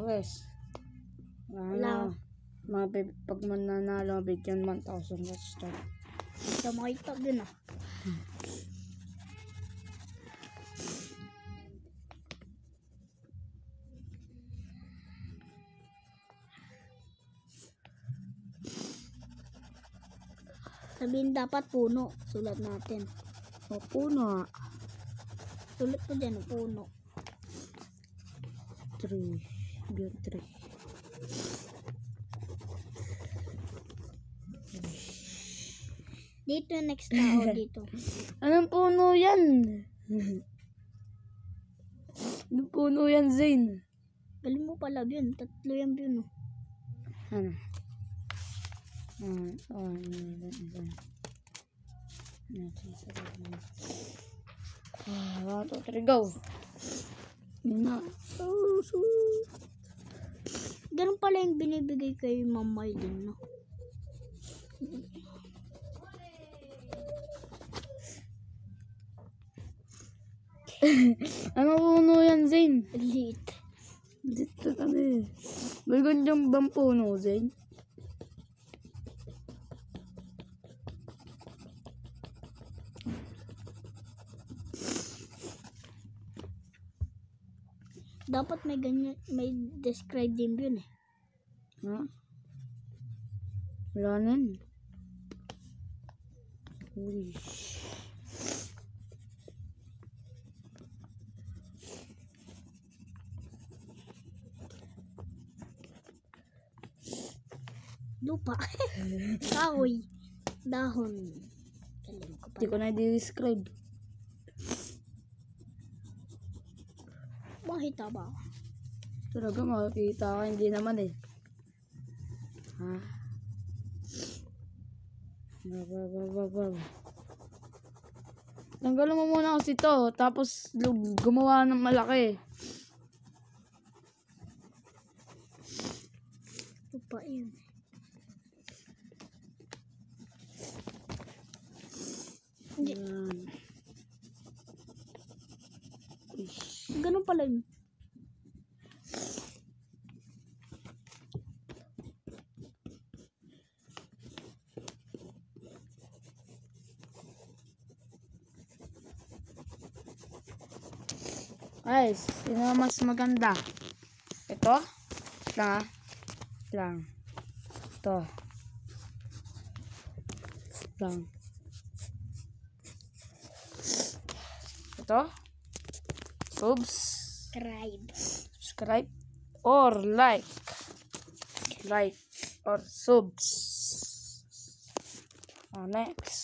guys. Wala. Pag mananalo, bigyan 1,000 watch time. Ito makita din ah. Sabihin dapat puno. Sulat natin. O, puno. Sulat po dyan, puno. 3. Bigyan 3. Dito next tao dito. Anong puno yan? Anong puno yan, Zane? Galing mo pala yun. 3 yan yun. Ano? One, two, three, go. Ganun pala yung binibigay kay Ma'am Maylin, no? Ano puno yan, Zane? Liit. Dito kami. May ganyang bang puno, Zane? Dapat may ganyan, may describe din yun eh. Ha? Wala na yun. Uy. Lupa. Kahoy. Dahon. Galing ko Hindi pala. ko na i-describe. Makita ba? Talaga makikita ka, hindi naman eh. Ha? Tanggalin mo muna kasi to, tapos gumawa ng malaki. Lupa yun. Hindi. Yan. Ganun pala yun. Guys, sino mas maganda? Ito? Lang. Ito. Lang. Ito? Subscribe or like. Like or subs. Next.